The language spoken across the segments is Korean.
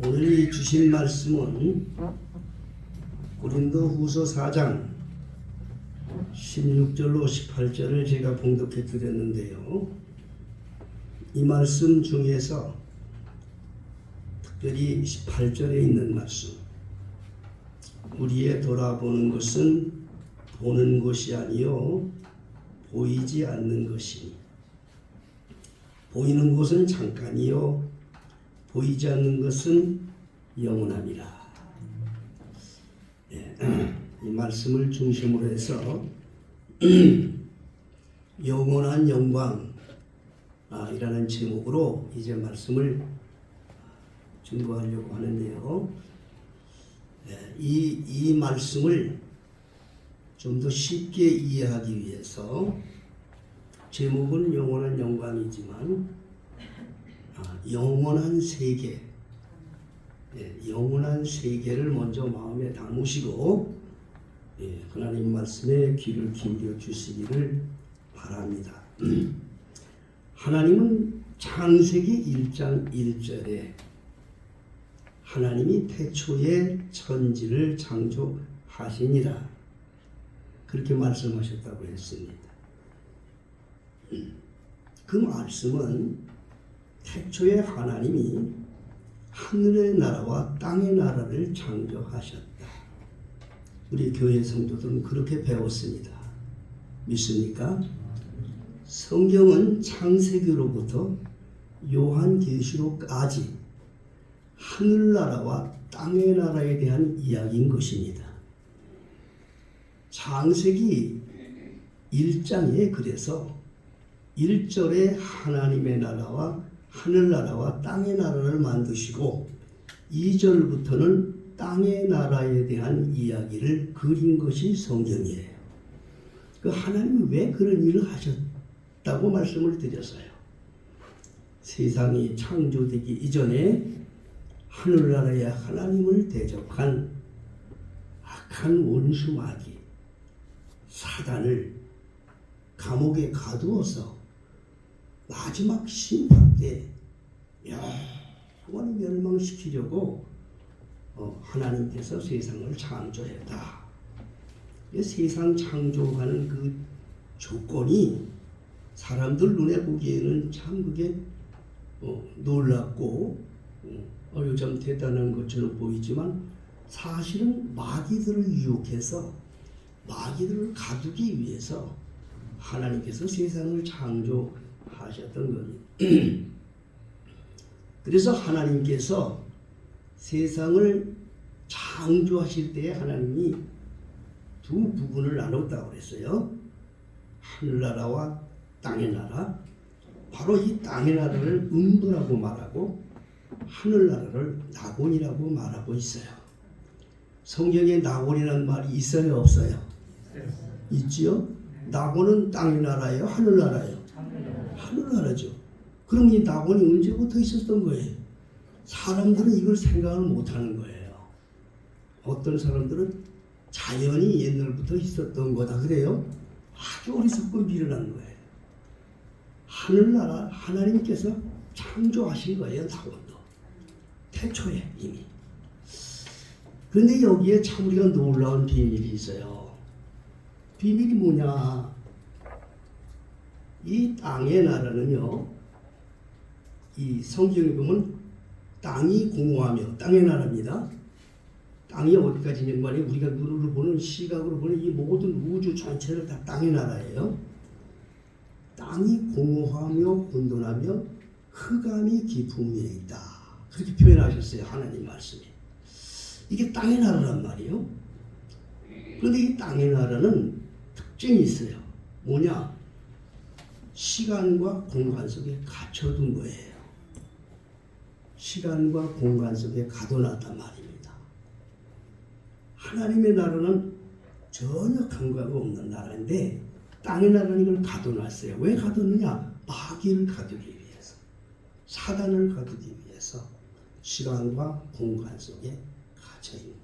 오늘 주신 말씀은 고린도후서 4장 16절로 18절을 제가 봉독해 드렸는데요. 이 말씀 중에서 특별히 18절에 있는 말씀, 우리의 돌아보는 것은 보는 것이 아니요 보이지 않는 것이니 보이는 것은 잠깐이요 보이지 않는 것은 영원함이라. 이 말씀을 중심으로 해서 영원한 영광 이라는 제목으로 이제 말씀을 증거하려고 하는데요. 이 말씀을 좀 더 쉽게 이해하기 위해서 제목은 영원한 영광이지만 영원한 세계, 영원한 세계를 먼저 마음에 담으시고 하나님 말씀에 귀를 기울여 주시기를 바랍니다. 하나님은 창세기 1장 1절에 하나님이 태초에 천지를 창조하시니라 그렇게 말씀하셨다고 했습니다. 그 말씀은 태초에 하나님이 하늘의 나라와 땅의 나라를 창조하셨다. 우리 교회 성도들은 그렇게 배웠습니다. 믿습니까? 성경은 창세기로부터 요한계시록까지 하늘나라와 땅의 나라에 대한 이야기인 것입니다. 창세기 1장에 그래서 1절에 하나님의 나라와 하늘나라와 땅의 나라를 만드시고 2절부터는 땅의 나라에 대한 이야기를 그린 것이 성경이에요. 그 하나님이 왜 그런 일을 하셨다고 말씀을 드렸어요. 세상이 창조되기 이전에 하늘나라의 하나님을 대적한 악한 원수 마귀 사단을 감옥에 가두어서 마지막 심판 때 영원히 멸망시키려고 하나님께서 세상을 창조했다. 세상 창조하는 그 조건이 사람들 눈에 보기에는 참 그게 놀랍고 참 대단한 것처럼 보이지만 사실은 마귀들을 유혹해서 마귀들을 가두기 위해서 하나님께서 세상을 창조하셨던 겁니다. 그래서 하나님께서 세상을 창조하실 때에 하나님이 두 부분을 나눴다고 그랬어요. 하늘나라와 땅의 나라. 바로 이 땅의 나라를 음부라고 말하고 하늘나라를 낙원이라고 말하고 있어요. 성경에 낙원이라는 말이 있어요, 없어요? 있지요? 낙원은 땅의 나라예요, 하늘나라예요? 하늘나라죠. 그럼 이 낙원이 언제부터 있었던 거예요? 사람들은 이걸 생각을 못하는 거예요. 어떤 사람들은 자연이 옛날부터 있었던 거다 그래요? 아주 어리석고 미련한 거예요. 하늘나라 하나님께서 창조하신 거예요, 낙원도. 태초에 이미. 그런데 여기에 참 우리가 놀라운 비밀이 있어요. 비밀이 뭐냐? 이 땅의 나라는요, 이 성경에 보면 땅이 공허하며 땅의 나라입니다. 땅이 어디까지 있는 거 아니에요? 우리가 눈으로 보는 시각으로 보는 이 모든 우주 전체를 다 땅의 나라예요. 땅이 공허하며 혼돈하며 흑암이 깊은 위에 있다. 그렇게 표현하셨어요, 하나님 말씀이. 이게 땅의 나라란 말이에요. 그런데 이 땅의 나라는 특징이 있어요. 뭐냐? 시간과 공간 속에 갇혀둔 거예요. 시간과 공간 속에 가둬놨단 말입니다. 하나님의 나라는 전혀 감각 없는 나라인데 땅의 나라는 이걸 가둬놨어요. 왜 가뒀느냐? 마귀를 가두기 위해서, 사단을 가두기 위해서 시간과 공간 속에 갇혀있는 거예요.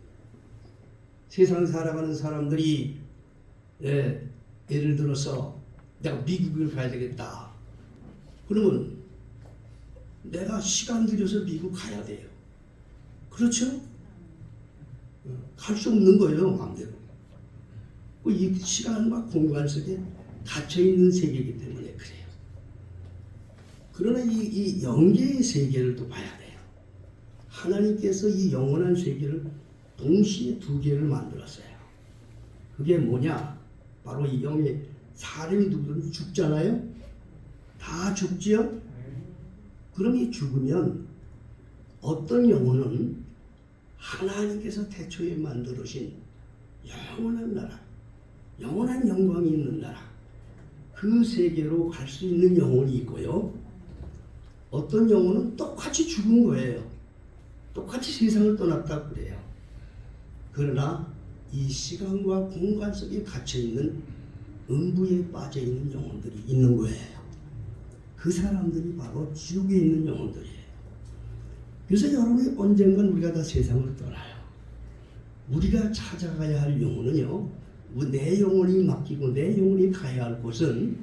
세상 살아가는 사람들이 예를 들어서 내가 미국을 가야 되겠다. 그러면 내가 시간 들여서 미국 가야 돼요. 그렇죠? 갈 수 없는 거예요, 마음대로. 이 시간과 공간 속에 갇혀 있는 세계이기 때문에 그래요. 그러나 이 영계의 세계를 또 봐야 돼요. 하나님께서 이 영원한 세계를 동시에 두 개를 만들었어요. 그게 뭐냐? 바로 이 영의 사람이 누구든 죽잖아요. 다 죽지요. 그럼 이 죽으면 어떤 영혼은 하나님께서 태초에 만들으신 영원한 나라, 영원한 영광이 있는 나라, 그 세계로 갈 수 있는 영혼이 있고요. 어떤 영혼은 똑같이 죽은 거예요. 똑같이 세상을 떠났다고 그래요. 그러나 이 시간과 공간 속에 갇혀있는 음부에 빠져있는 영혼들이 있는 거예요. 그 사람들이 바로 지옥에 있는 영혼들이에요. 그래서 여러분이 언젠간 우리가 다 세상을 떠나요. 우리가 찾아가야 할 영혼은요, 내 영혼이 맡기고 내 영혼이 가야 할 곳은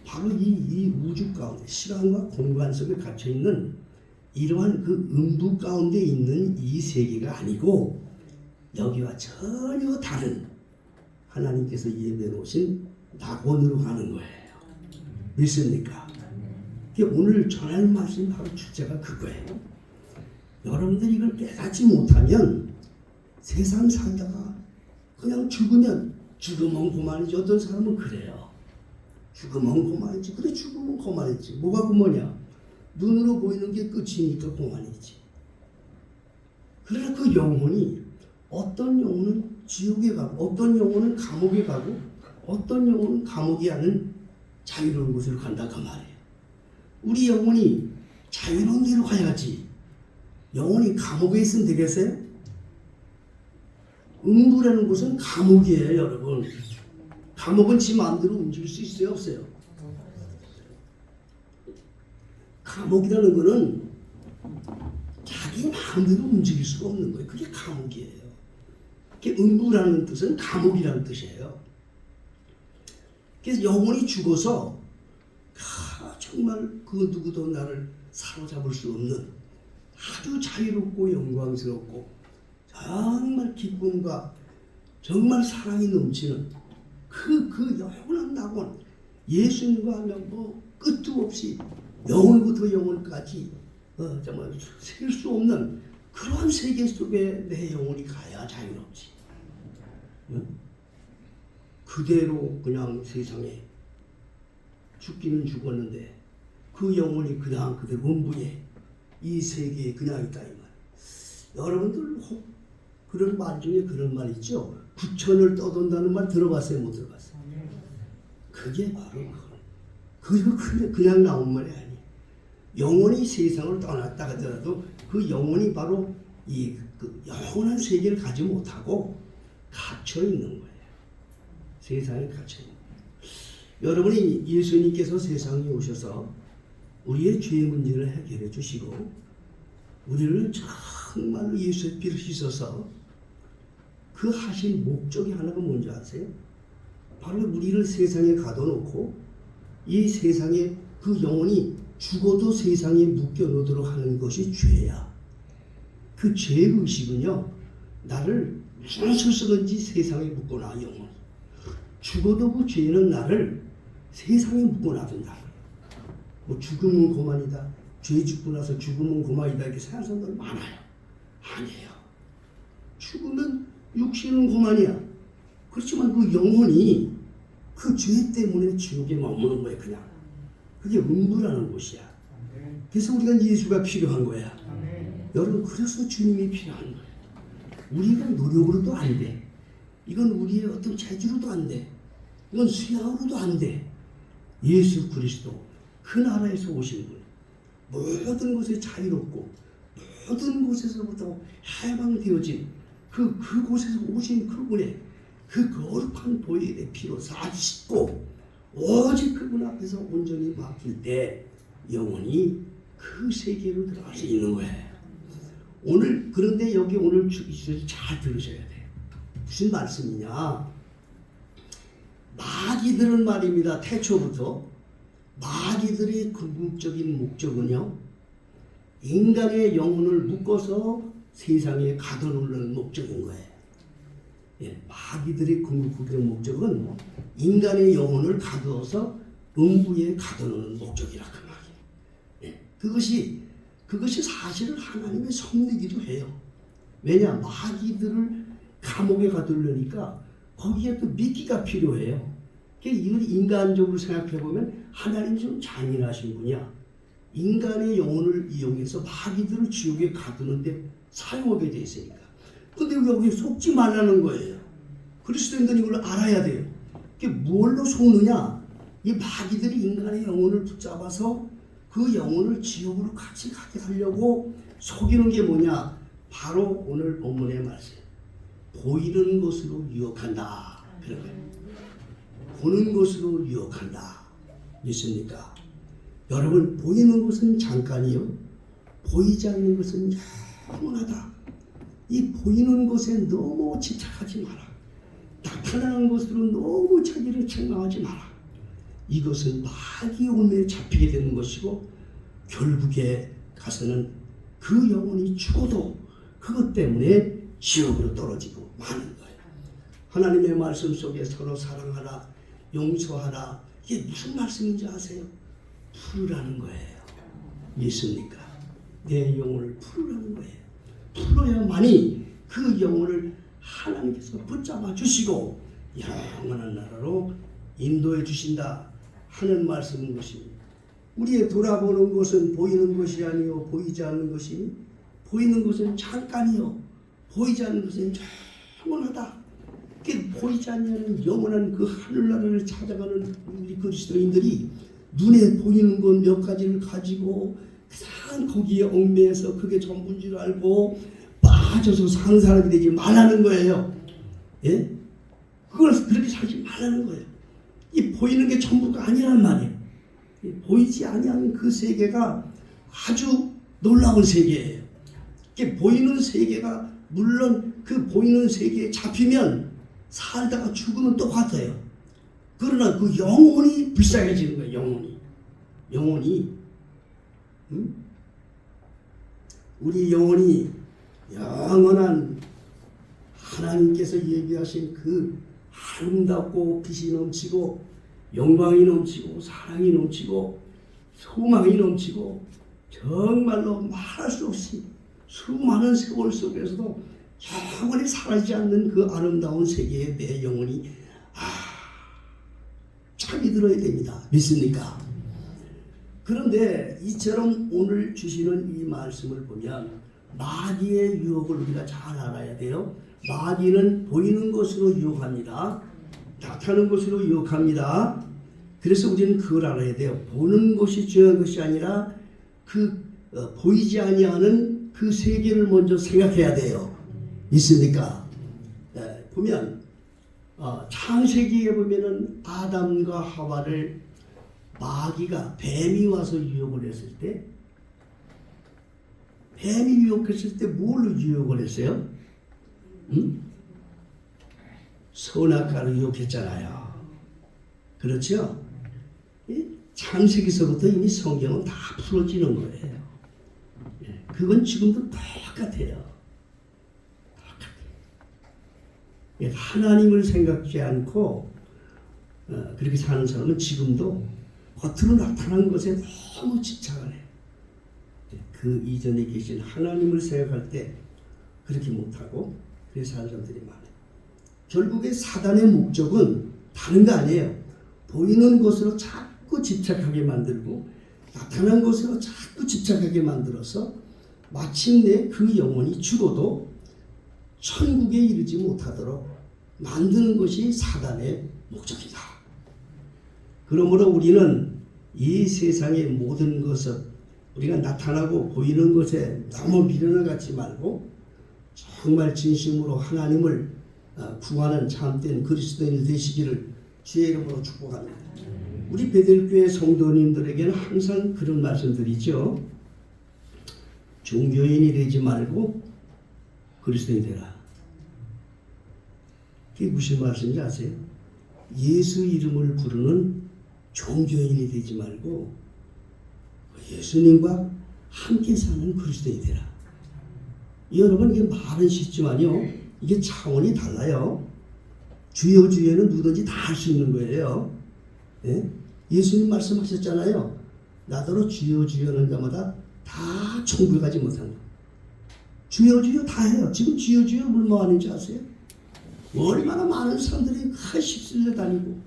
바로 이 우주 가운데 시간과 공간 속에 갇혀있는 이러한 그 음부 가운데 있는 이 세계가 아니고 여기와 전혀 다른 하나님께서 예배해 놓으신 낙원으로 가는 거예요. 믿습니까? 오늘 전할 말씀 바로 주제가 그거예요. 여러분들이 이걸 깨닫지 못하면 세상 살다가 그냥 죽으면 그만이지. 어떤 사람은 그래요. 죽으면 그만이지. 그래, 죽으면 그만이지. 뭐가 그만이야? 눈으로 보이는 게 끝이니까 그만이지. 그러나 그 영혼이 어떤 영혼은 지옥에 가고 어떤 영혼은 감옥에 가고 어떤 영혼은 감옥이 아닌 자유로운 곳으로 간다 그 말이에요. 우리 영혼이 자유로운 데로 가야지. 영혼이 감옥에 있으면 되겠어요? 음부라는 곳은 감옥이에요, 여러분. 감옥은 지 마음대로 움직일 수 있어요, 없어요? 감옥이라는 것은 자기 마음대로 움직일 수가 없는 거예요. 그게 감옥이에요. 그게 음부라는 뜻은 감옥이라는 뜻이에요. 그래서 영혼이 죽어서 정말 그 누구도 나를 사로잡을 수 없는 아주 자유롭고 영광스럽고 정말 기쁨과 정말 사랑이 넘치는 그 영원한 낙원, 예수님과 하면 뭐 끝도 없이 영혼부터 영혼까지 정말 셀 수 없는 그러한 세계 속에 내 영혼이 가야 자유롭지. 그대로 그냥 세상에 죽기는 죽었는데 그 영혼이 그냥 그대로 음부에 이 세계에 그냥 있다 이 말. 여러분들 혹 그런 말 중에 그런 말 있죠. 부천을 떠돈다는 말 들어봤어요? 못 들어봤어요? 그게 바로 그거 그냥 나온 말이 아니에요. 영혼이 세상을 떠났다 하더라도 그 영혼이 바로 그 영원한 세계를 가지 못하고 갇혀 있는 거예요. 세상에 갇혀 있는 거예요. 여러분이 예수님께서 세상에 오셔서 우리의 죄 문제를 해결해 주시고 우리를 정말로 예수의 피를 씻어서 그 하신 목적이 하나가 뭔지 아세요? 바로 우리를 세상에 가둬놓고 이 세상에 그 영혼이 죽어도 세상에 묶여놓도록 하는 것이 죄야. 그 죄의식은요, 나를 무슨 수서든지 세상에 묶어놔. 영혼이 죽어도 그 죄는 나를 세상에 묶어놔둔다. 뭐 죽으면 그만이다, 죄 죽고 나서 죽으면 그만이다, 이렇게 생각하는 사람들 많아요. 아니에요. 죽으면 육신은 그만이야. 그렇지만 그 영혼이 그 죄 때문에 지옥에 머무는 거예요. 그냥 그게 음부라는 곳이야. 그래서 우리가 예수가 필요한 거야. 여러분, 그래서 주님이 필요한 거예요. 우리가 노력으로도 안 돼. 이건 우리의 어떤 재주로도 안 돼. 이건 수양으로도 안 돼. 예수 그리스도 그 나라에서 오신 분, 모든 곳에 자유롭고 모든 곳에서부터 해방되어진 그곳에서 오신 그분의 그 거룩한 보혈의 피로 다 씻고 오직 그분 앞에서 온전히 맡길 때 영혼이 그 세계로 들어갈 수 있는 거예요. 오늘 그런데 여기 오늘 잘 들으셔야 돼요. 무슨 말씀이냐? 마귀들은 말입니다. 태초부터 마귀들의 궁극적인 목적은요, 인간의 영혼을 묶어서 세상에 가둬놓는 목적인 거예요. 예, 마귀들의 궁극적 목적은 인간의 영혼을 가두어서 음부에 가둬놓는 목적이라 그 말이에요. 예, 그것이 사실은 하나님의 섭리기도 해요. 왜냐, 마귀들을 감옥에 가두려니까 거기에 또 미끼가 필요해요. 이걸 인간적으로 생각해 보면 하나님 좀 잔인하신 분이야. 인간의 영혼을 이용해서 마귀들을 지옥에 가두는데 사용하게 돼 있으니까. 근데 여기 속지 말라는 거예요. 그리스도인들은 이걸 알아야 돼요. 이게 뭘로 속느냐? 이 마귀들이 인간의 영혼을 붙잡아서 그 영혼을 지옥으로 같이 가게 하려고 속이는 게 뭐냐? 바로 오늘 본문의 말씀. 보이는 것으로 유혹한다. 그런 거예요. 보는 것으로 유혹한다. 믿습니까? 여러분, 보이는 것은 잠깐이요. 보이지 않는 것은 영원하다. 이 보이는 것에 너무 집착하지 마라. 나타나는 것으로 너무 자기를 책망하지 마라. 이것은 마귀의 울매에 잡히게 되는 것이고 결국에 가서는 그 영혼이 죽어도 그것 때문에 지옥으로 떨어지고 마는 거예요. 하나님의 말씀 속에 서로 사랑하라, 용서하라. 이게 무슨 말씀인지 아세요? 풀으라는 거예요. 믿습니까? 내 영혼을 풀으라는 거예요. 풀어야만이 그 영혼을 하나님께서 붙잡아 주시고 영원한 나라로 인도해 주신다 하는 말씀인 것입니다. 우리의 돌아보는 것은 보이는 것이 아니요 보이지 않는 것이니 보이는 것은 잠깐이요 보이지 않는 것은 영원하다. 보이지 않는 영원한 그 하늘나라를 찾아가는 우리 그리스도인들이 눈에 보이는 것 몇 가지를 가지고 그냥 거기에 얽매여서 그게 전부인 줄 알고 빠져서 사는 사람이 되지 말라는 거예요. 예? 그걸 그렇게 살지 말라는 거예요. 이 보이는 게 전부가 아니란 말이에요. 보이지 아니하는 그 세계가 아주 놀라운 세계예요. 보이는 세계가 물론 그 보이는 세계에 잡히면 살다가 죽으면 똑같아요. 그러나 그 영혼이 불쌍해지는 거예요. 영혼이 우리 영혼이 영원한 하나님께서 얘기하신 그 아름답고 빛이 넘치고 영광이 넘치고 사랑이 넘치고 소망이 넘치고 정말로 말할 수 없이 수많은 세월 속에서도 영원히 사라지지 않는 그 아름다운 세계에 내 영혼이 잠이 들어야 됩니다. 믿습니까? 그런데 이처럼 오늘 주시는 이 말씀을 보면 마귀의 유혹을 우리가 잘 알아야 돼요. 마귀는 보이는 것으로 유혹합니다. 나타나는 것으로 유혹합니다. 그래서 우리는 그걸 알아야 돼요. 보는 것이 중요한 것이 아니라 보이지 아니하는 그 세계를 먼저 생각해야 돼요. 있습니까? 네, 보면 창세기에 보면은 아담과 하와를 마귀가 뱀이 와서 유혹을 했을 때 뱀이 유혹했을 때 뭘로 유혹을 했어요? 선악과로 유혹했잖아요. 그렇죠? 창세기서부터 이미 성경은 다 풀어지는 거예요. 그건 지금도 똑같아요. 하나님을 생각지 않고 그렇게 사는 사람은 지금도 겉으로 나타난 것에 너무 집착을 해요. 그 이전에 계신 하나님을 생각할 때 그렇게 못하고 그렇게 사는 사람들이 많아요. 결국에 사단의 목적은 다른 거 아니에요. 보이는 것으로 자꾸 집착하게 만들고 나타난 것으로 자꾸 집착하게 만들어서 마침내 그 영혼이 죽어도 천국에 이르지 못하도록 만드는 것이 사단의 목적이다. 그러므로 우리는 이 세상의 모든 것을 우리가 나타나고 보이는 것에 너무 미련을 갖지 말고 정말 진심으로 하나님을 구하는 참된 그리스도인이 되시기를 주의 이름으로 축복합니다. 우리 베델교회 성도님들에게는 항상 그런 말씀드리죠. 종교인이 되지 말고 그리스도인이 되라. 그게 무슨 말씀인지 아세요? 예수 이름을 부르는 종교인이 되지 말고 예수님과 함께 사는 그리스도인이 되라. 여러분 이게 말은 쉽지만요. 이게 차원이 달라요. 주여 주여는 누구든지 다 할 수 있는 거예요. 예? 예수님 말씀하셨잖아요. 나더러 주여 주여 하는 자마다 다 천국에 가지 못한다. 주여 주여 다 해요. 지금 주여 주여 뭐 하는지 아세요? 얼마나 많은 사람들이 휩쓸려 다니고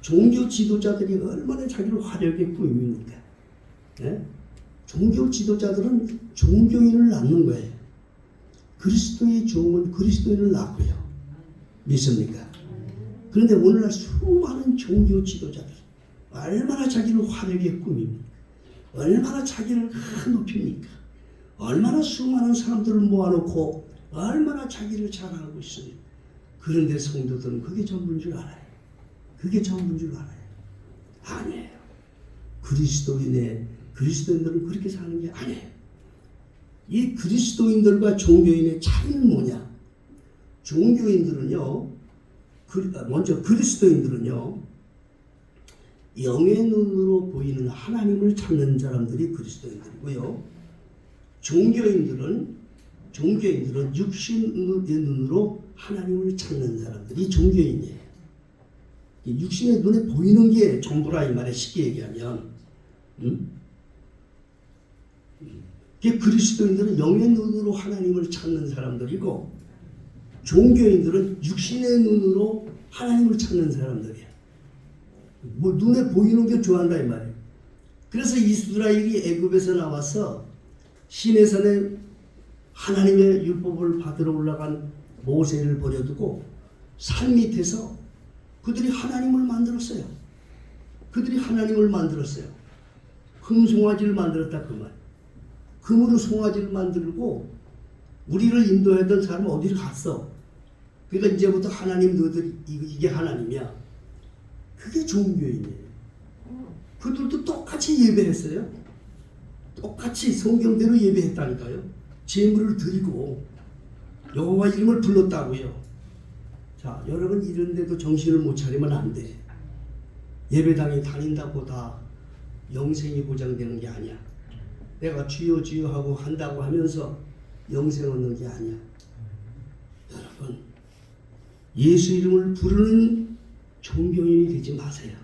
종교 지도자들이 얼마나 자기를 화려하게 꾸밉니까? 예? 종교 지도자들은 종교인을 낳는 거예요. 그리스도의 종은 그리스도인을 낳고요. 믿습니까? 그런데 오늘날 수많은 종교 지도자들 얼마나 자기를 화려하게 꾸밉니까? 얼마나 자기를 높입니까? 얼마나 수많은 사람들을 모아놓고 얼마나 자기를 자랑하고 있습니까? 그런데 성도들은 그게 전부인 줄 알아요. 그게 전부인 줄 알아요. 아니에요. 그리스도인들은 그렇게 사는 게 아니에요. 이 그리스도인들과 종교인의 차이는 뭐냐? 종교인들은요, 먼저 그리스도인들은요, 영의 눈으로 보이는 하나님을 찾는 사람들이 그리스도인들이고요. 종교인들은 육신의 눈으로 하나님을 찾는 사람들이 종교인이에요. 육신의 눈에 보이는 게 전부라 이 말에 쉽게 얘기하면, 그리스도인들은 영의 눈으로 하나님을 찾는 사람들이고 종교인들은 육신의 눈으로 하나님을 찾는 사람들이야. 뭐 눈에 보이는 게 좋아한다 이 말이에요. 그래서 이스라엘이 애굽에서 나와서 시내산에 하나님의 율법을 받으러 올라간 모세를 버려두고 산 밑에서 그들이 하나님을 만들었어요. 금송아지를 만들었다 그 말. 금으로 송아지를 만들고 우리를 인도하던 사람은 어디를 갔어. 그러니까 이제부터 하나님 너희들 이게 하나님이야. 그게 종교인이에요. 그들도 똑같이 예배했어요. 똑같이 성경대로 예배했다니까요. 제물을 드리고 여호와 이름을 불렀다고요. 자, 여러분 이런데도 정신을 못 차리면 안 돼. 예배당에 다닌다고 다 영생이 보장되는 게 아니야. 내가 주여 주여 하고 한다고 하면서 영생 얻는 게 아니야. 여러분 예수 이름을 부르는 종교인이 되지 마세요.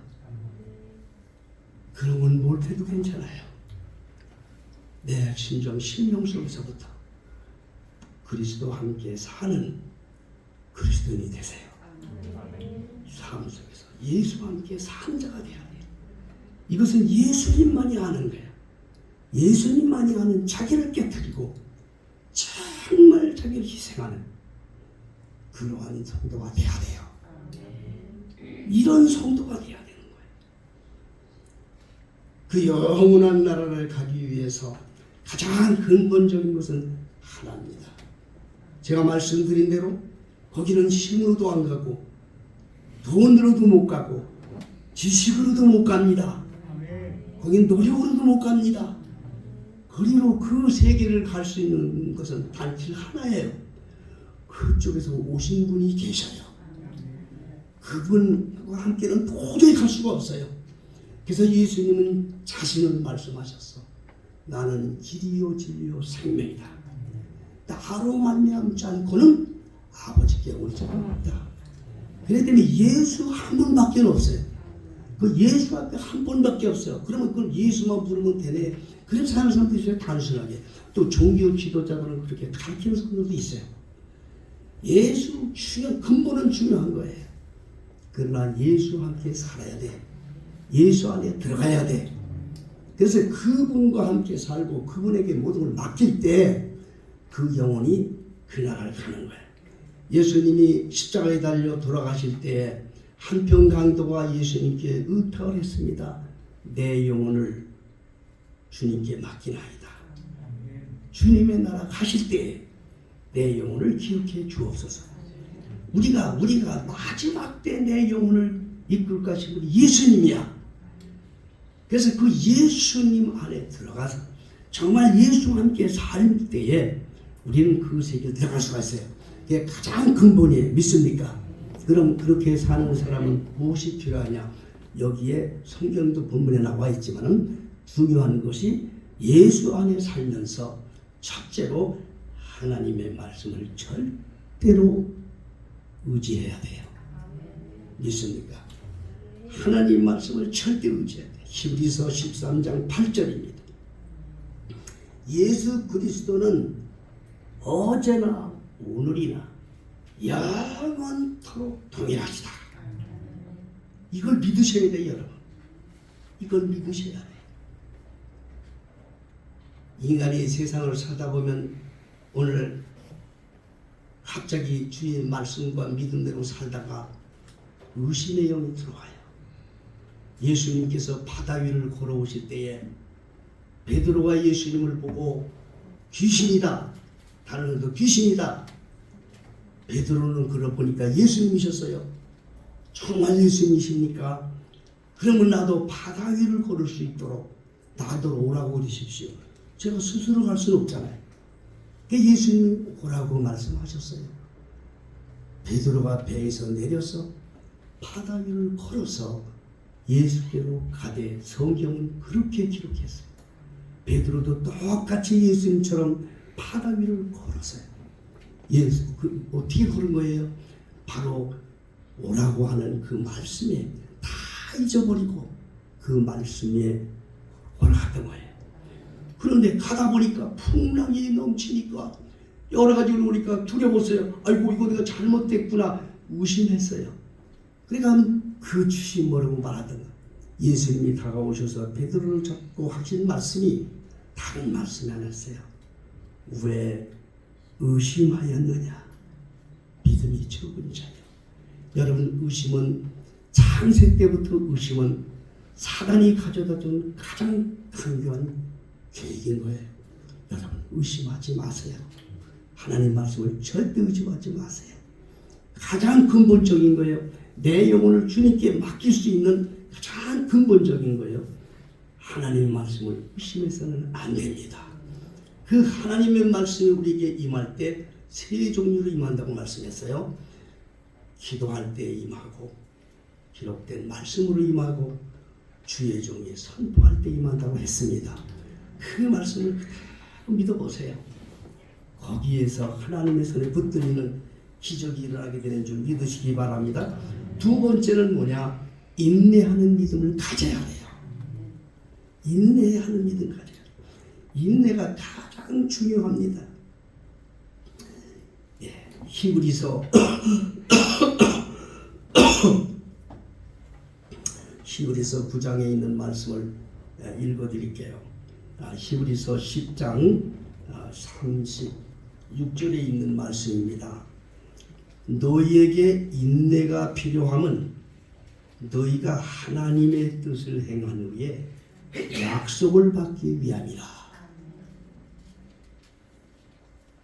그런 건 못해도 괜찮아요. 내 심정 심령 속에서부터 그리스도와 함께 사는 그리스도인이 되세요. 삶 속에서 예수와 함께 사는 자가 되어야 돼요. 이것은 예수님만이 아는 거예요. 예수님만이 아는 자기를 깨뜨리고 정말 자기를 희생하는 그러한 성도가 되어야 돼요. 이런 성도가 되어야 되는 거예요. 그 영원한 나라를 가기 위해서 가장 근본적인 것은 하나입니다. 제가 말씀드린 대로 거기는 힘으로도 안 가고 돈으로도 못 가고 지식으로도 못 갑니다. 거긴 노력으로도 못 갑니다. 거리로 그 세계를 갈 수 있는 것은 단 길 하나예요. 그쪽에서 오신 분이 계셔요. 그분과 함께는 도저히 갈 수가 없어요. 그래서 예수님은 자신을 말씀하셨어. 나는 길이요 진리요 생명이다. 나로 말미암지 않고는 아버지께 올 수가 없다. 그렇기 때문에 예수 한 분밖에 없어요. 그 예수 앞에 한 분밖에 없어요. 그러면 그걸 예수만 부르면 되네. 그래서 사는 사람들이 있어요. 단순하게. 또 종교 지도자들은 그렇게 가르치는 사람들도 있어요. 예수 근본은 중요한 거예요. 그러나 예수와 함께 살아야 돼. 예수 안에 들어가야 돼. 그래서 그분과 함께 살고 그분에게 모든 걸 맡길 때 그 영혼이 그 나라를 가는 거예요. 예수님이 십자가에 달려 돌아가실 때 한평 강도가 예수님께 의탁을 했습니다. 내 영혼을 주님께 맡기나이다. 주님의 나라 가실 때 내 영혼을 기억해 주옵소서. 우리가 마지막 때 내 영혼을 이끌 것이 우리 예수님이야. 그래서 그 예수님 안에 들어가서 정말 예수와 함께 살 때에 우리는 그 세계에 들어갈 수가 있어요. 그게 가장 근본이에요. 믿습니까? 그럼 그렇게 사는 사람은 무엇이 필요하냐? 여기에 성경도 본문에 나와 있지만은 중요한 것이 예수 안에 살면서 첫째로 하나님의 말씀을 절대로 의지해야 돼요. 믿습니까? 하나님 말씀을 절대 의지해야 돼요. 히브리서 13장 8절입니다. 예수 그리스도는 어제나 오늘이나 영원토록 동일하시다. 이걸 믿으셔야 돼요, 여러분. 이걸 믿으셔야 돼요. 인간이 세상을 살다 보면 오늘 갑자기 주의 말씀과 믿음대로 살다가 의심의 영이 들어와요. 예수님께서 바다 위를 걸어오실 때에 베드로가 예수님을 보고 귀신이다. 다른 사람도 귀신이다. 베드로는 그러보니까 예수님이셨어요. 정말 예수님이십니까? 그러면 나도 바다 위를 걸을 수 있도록 나도 오라고 그러십시오. 제가 스스로 갈 수는 없잖아요. 예수님이 오라고 말씀하셨어요. 베드로가 배에서 내려서 바다 위를 걸어서 예수께로 가되 성경은 그렇게 기록했어요. 베드로도 똑같이 예수님처럼 바다 위를 걸었어요. 예수 어떻게 걸은 거예요? 바로 오라고 하는 그 말씀에 다 잊어버리고 그 말씀에 올라갔던 거예요. 그런데 가다 보니까 풍랑이 넘치니까 여러 가지로 오니까 두려웠어요. 아이고 이거 내가 잘못됐구나 의심했어요. 그러니까 그 주신 뭐라고 말하던 예수님이 다가오셔서 베드로를 잡고 하신 말씀이 다른 말씀이 아니었어요. 왜 의심하였느냐? 믿음이 적은 자요. 여러분 의심은 창세 때부터 의심은 사단이 가져다 준 가장 강교한 계획인 거예요. 여러분 의심하지 마세요. 하나님 말씀을 절대 의심하지 마세요. 가장 근본적인 거예요. 내 영혼을 주님께 맡길 수 있는 가장 근본적인 거예요. 하나님의 말씀을 의심해서는 안 됩니다. 그 하나님의 말씀이 우리에게 임할 때 세 종류로 임한다고 말씀했어요. 기도할 때 임하고 기록된 말씀으로 임하고 주의 종이 선포할 때 임한다고 했습니다. 그 말씀을 그대로 믿어보세요. 거기에서 하나님의 손에 붙들리는 기적이 일어나게 되는 줄 믿으시기 바랍니다. 두 번째는 뭐냐? 인내하는 믿음을 가져야 해요. 인내하는 믿음 가져야 해요. 인내가 가장 중요합니다. 예, 히브리서 히브리서 9장에 있는 말씀을 읽어드릴게요. 히브리서 10장 36절에 있는 말씀입니다. 너희에게 인내가 필요함은 너희가 하나님의 뜻을 행한 후에 약속을 받기 위함이라.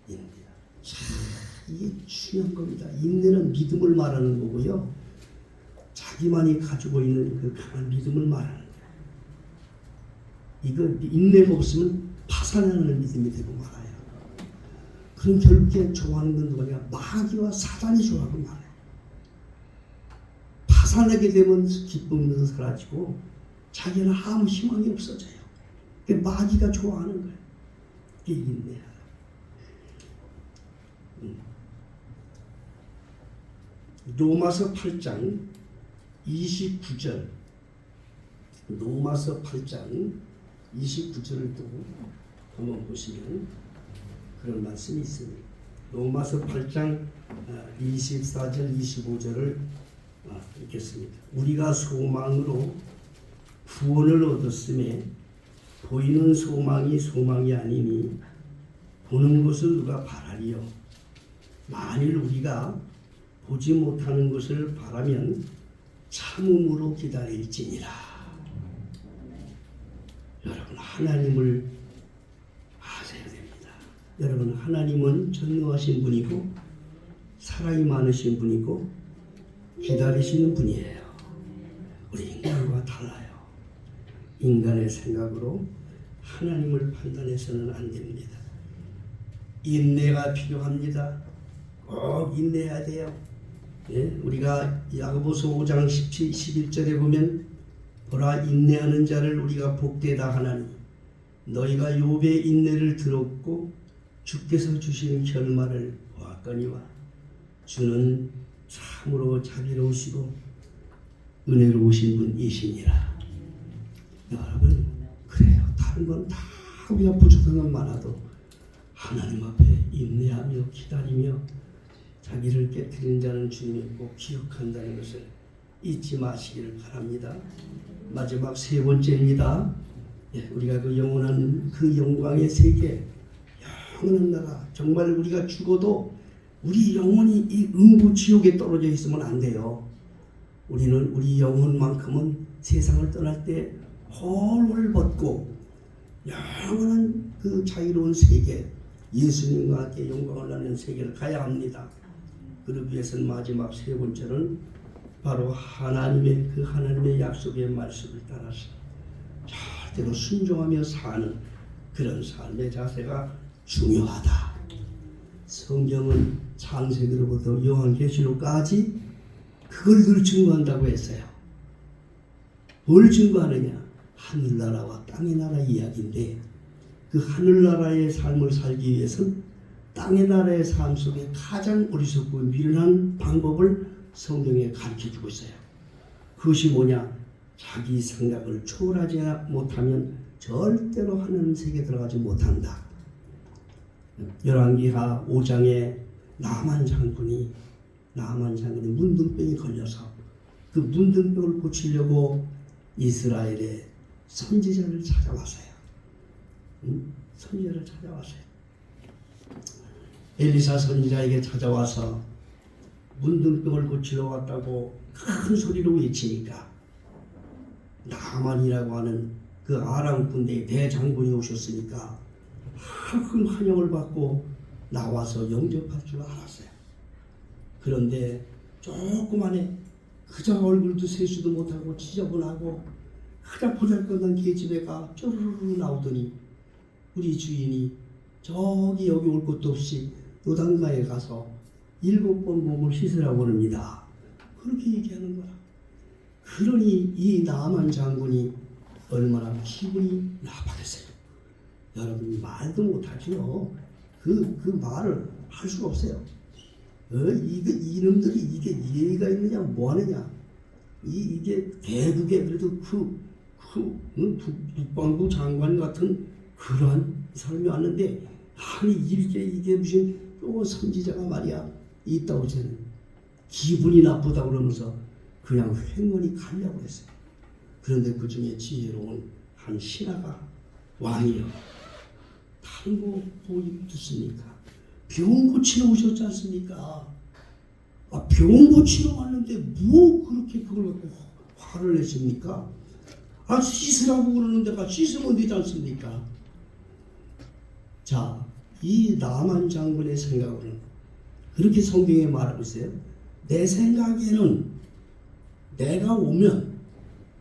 인내. 이게 중요한 겁니다. 인내는 믿음을 말하는 거고요. 자기만이 가지고 있는 그 강한 믿음을 말하는 거예요. 이거 인내가 없으면 파산하는 믿음이 되고 말아요. 그럼 결국에 좋아하는 건 누구냐? 마귀와 사단이 좋아하고 말아요. 파산하게 되면 기쁨도 사라지고 자기는 아무 희망이 없어져요. 그게 마귀가 좋아하는 거예요. 이게 인내야. 로마서 8장 29절 로마서 8장 29절을 또 한번 보시면 그런 말씀이 있습니다. 로마서 8장 24절 25절을 읽겠습니다. 우리가 소망으로 구원을 얻었음에 보이는 소망이 소망이 아니니 보는 것을 누가 바라리요. 만일 우리가 보지 못하는 것을 바라면 참음으로 기다릴지니라. 여러분 하나님을 아셔야 됩니다. 여러분 하나님은 전능하신 분이고 사랑이 많으신 분이고 기다리시는 분이에요. 우리 인간과 달라요. 인간의 생각으로 하나님을 판단해서는 안 됩니다. 인내가 필요합니다. 꼭 인내해야 돼요. 예? 우리가 야고보서 5장 17, 11절에 보면 보라 인내하는 자를 우리가 복되다 하나니 너희가 욥의 인내를 들었고 주께서 주신 결말을 보았거니와 주는 참으로 자비로우시고 은혜로우신 분이시니라. 여러분, 그래요. 다른 건 다 우리가 부족한 건 많아도 하나님 앞에 인내하며 기다리며 자기를 깨뜨리는 자는 주님이 꼭 기억한다는 것을 잊지 마시기를 바랍니다. 마지막 세 번째입니다. 우리가 그 영원한 그 영광의 세계, 영원한 나라, 정말 우리가 죽어도 우리 영혼이 이 음부 지옥에 떨어져 있으면 안 돼요. 우리는 우리 영혼만큼은 세상을 떠날 때 헐헐 벗고 영원한 그 자유로운 세계, 예수님과 함께 영광을 나누는 세계를 가야 합니다. 그러기 위해서는 마지막 세 번째는 바로 하나님의 약속의 말씀을 따라서 절대로 순종하며 사는 그런 삶의 자세가 중요하다. 성경은 창세기로부터 요한계시록까지 그걸 늘 증거한다고 했어요. 뭘 증거하느냐? 하늘나라와 땅의 나라 이야기인데, 그 하늘나라의 삶을 살기 위해서는 땅의 나라의 삶 속에 가장 어리석고 미련한 방법을 성경에 가르쳐주고 있어요. 그것이 뭐냐? 자기 생각을 초월하지 못하면 절대로 하나님 세계에 들어가지 못한다. 열왕기하 5장에 나만 장군이 문둥병이 걸려서 그 문둥병을 고치려고 이스라엘의 선지자를 찾아왔어요. 선지자를 찾아왔어요. 엘리사 선지자에게 찾아와서 문둥병을 고치러 왔다고 큰 소리로 외치니까 나만이라고 하는 그 아람 군대의 대장군이 오셨으니까 큰 환영을 받고 나와서 영접할 줄 알았어요. 그런데 조그만해 그저 얼굴도 세수도 못하고 지저분하고 그저 보잘것없는 계집애가 쪼르르 나오더니 우리 주인이 저기 여기 올 것도 없이 요단가에 가서 7번 몸을 씻으라고 합니다. 그렇게 얘기하는 거야. 그러니 이 나만 장군이 얼마나 기분이 나빠겠어요. 여러분 말도 못하지요. 그 말을 할 수가 없어요. 이놈들이 이게 예의가 있느냐 뭐하느냐. 이게 대국의 그래도 국방부 장관 같은 그러한 사람이 왔는데 아니 이게 무슨 또 선지자가 말이야 있다고 저는 기분이 나쁘다고 그러면서 그냥 횡언이 가려고 했어요. 그런데 그 중에 지혜로운 한 신하가 왕이요. 다른 거 보입습니까? 병 고치러 오셨지 않습니까? 병 고치러 왔는데 뭐 그렇게 그걸 갖고 화를 내십니까? 씻으라고 그러는 데가 씻으면 되지 않습니까? 자, 이 나만 장군의 생각은 그렇게 성경에 말하고 있어요. 내 생각에는 내가 오면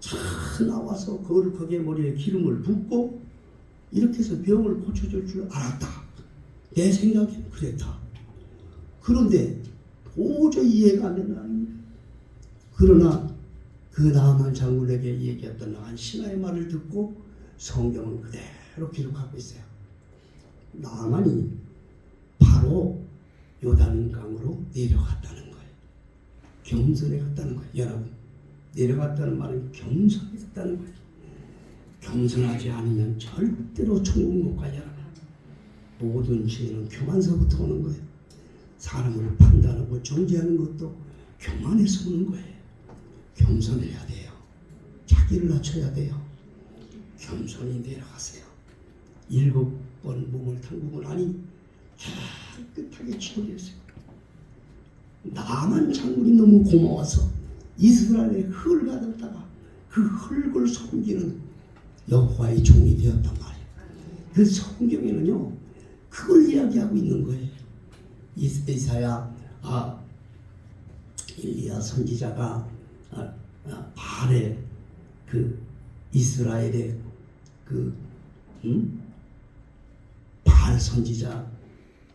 차 나와서 거기에 머리에 기름을 붓고 이렇게 해서 병을 고쳐줄 줄 알았다. 내 생각에는 그랬다. 그런데 도저히 이해가 안 된다. 그러나 그 나만 장군에게 얘기했던 한 신하의 말을 듣고 성경은 그대로 기록하고 있어요. 나만이 바로 요단강으로 내려갔다는 거예요. 겸손해 갔다는 거예요. 여러분, 내려갔다는 말은 겸손해 갔다는 거예요. 겸손하지 않으면 절대로 천국 못 가요. 모든 죄는 교만서부터 오는 거예요. 사람을 판단하고 정죄하는 것도 교만에서 오는 거예요. 겸손해야 돼요. 자기를 낮춰야 돼요. 겸손히 내려가세요. 7번 몸을 담그고 나니 깨끗하게 치워졌어요. 나만 장군이 너무 고마워서 이스라엘의 흙을 가졌다가 그 흙을 섬기는 여호와의 종이 되었단 말이에요. 그 성경에는요 그걸 이야기하고 있는 거예요. 이사야 엘리야 선지자가 발에 그 이스라엘의 바알 선지자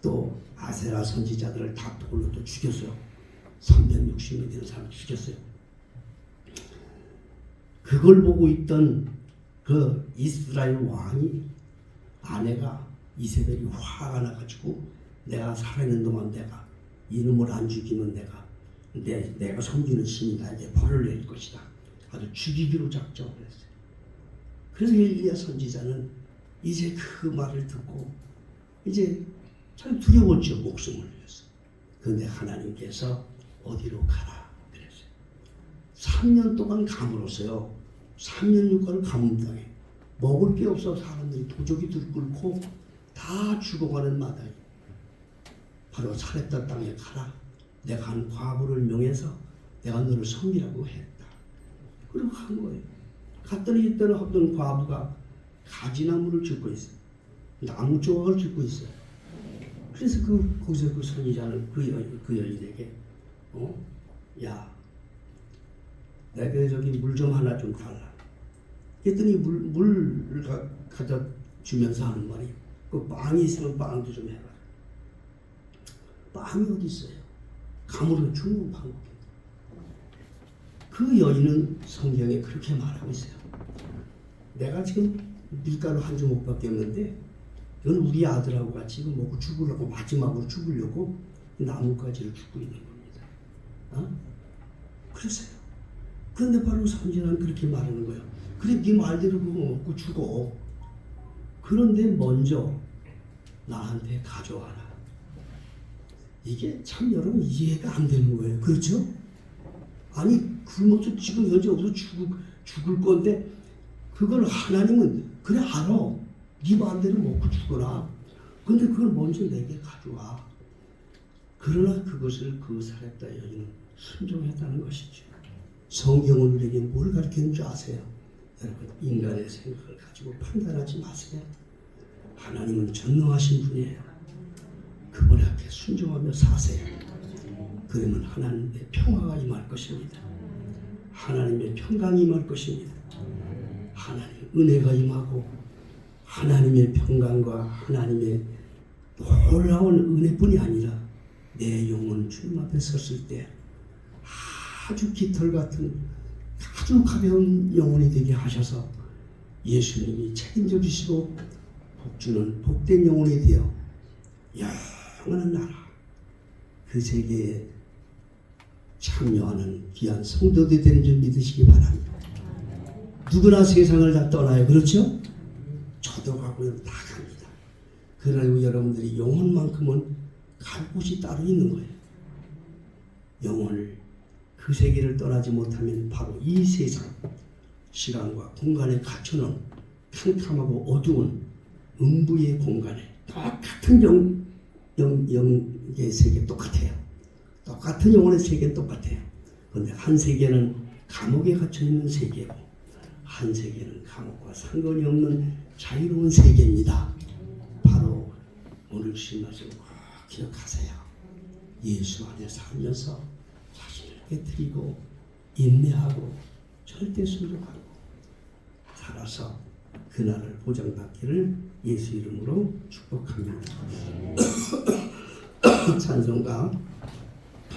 또 아세라 선지자들을 다 돌로 또 죽였어요. 360명 되는 사람을 죽였어요. 그걸 보고 있던 그 이스라엘 왕이 아내가 이세벨이 화가 나가지고 내가 살아있는 동안 내가 이놈을 안 죽이면 내가 섬기는 신이 나에게 벌을 낼 것이다. 아주 죽이기로 작정을 했어요. 그래서 엘리야 선지자는 이제 그 말을 듣고 이제 참 두려웠죠. 목숨을 위해서. 그런데 하나님께서 어디로 가라 그랬어요. 3년 동안 감으로써요. 3년 6개월 감음당해. 먹을 게 없어 사람들이 도적이 들끓고 다 죽어가는 마당에 바로 사렙다 땅에 가라. 내가 한 과부를 명해서 내가 너를 섬기라고 했다. 그리고 간 거예요. 갔더니 이때는 어떤 과부가 가지나무를 줍고 있어요. 나무 조각을 줍고 있어요. 그래서 거기서 그 선지자는 그 여인에게 야, 내가 저기 물 좀 하나 좀 달라. 그랬더니 물을 갖다 주면서 하는 말이 그 빵이 있으면 빵도 좀 해라. 빵이 어디 있어요? 감으로 주는 방법입니다. 그 여인은 성경에 그렇게 말하고 있어요. 내가 지금 밀가루 한 주먹밖에 없는데 이건 우리 아들하고 같이 이거 먹고 죽으려고 마지막으로 죽으려고 나뭇가지를 줍고 있는 겁니다. 그랬어요. 그런데 바로 선지자는 그렇게 말하는 거예요. 그래 네 말대로 그거 먹고 죽어. 그런데 먼저 나한테 가져와라. 이게 참 여러분 이해가 안 되는 거예요. 그렇죠? 아니 굶어서 지금 현재 없어 죽을 건데 그걸 하나님은 그래 알아. 네 마음대로 먹고 죽어라. 그런데 그걸 먼저 내게 가져와. 그러나 그것을 그 사렙다 여인은 순종했다는 것이죠. 성경은 우리에게 뭘 가르치는 줄 아세요? 여러분 인간의 생각을 가지고 판단하지 마세요. 하나님은 전능하신 분이에요. 그분 앞에 순종하며 사세요. 그러면 하나님의 평화가 임할 것입니다. 하나님의 평강이 임할 것입니다. 하나님의 은혜가 임하고 하나님의 평강과 하나님의 놀라운 은혜뿐이 아니라 내 영혼 주님 앞에 섰을 때 아주 깃털 같은 아주 가벼운 영혼이 되게 하셔서 예수님이 책임져 주시고 복주는 복된 영혼이 되어 영원한 나라 그 세계에 참여하는 귀한 성도들이 되는 줄 믿으시기 바랍니다. 누구나 세상을 다 떠나요. 그렇죠? 저도 가고요. 다 갑니다. 그러나 여러분들이 영혼만큼은 갈 곳이 따로 있는 거예요. 영혼을 그 세계를 떠나지 못하면 바로 이 세상 시간과 공간에 갇혀놓은 캄캄하고 어두운 음부의 공간에 똑같은 영의 세계 똑같아요. 똑같은 영혼의 세계는 똑같아요. 그런데 한 세계는 감옥에 갇혀있는 세계고 한 세계는 감옥과 상관이 없는 자유로운 세계입니다. 바로 오늘 주신 말씀 꼭 기억하세요. 예수 안에 살면서 자신을 깨뜨리고 인내하고 절대 순종하고 살아서 그날을 보장받기를 예수 이름으로 축복합니다. 찬송가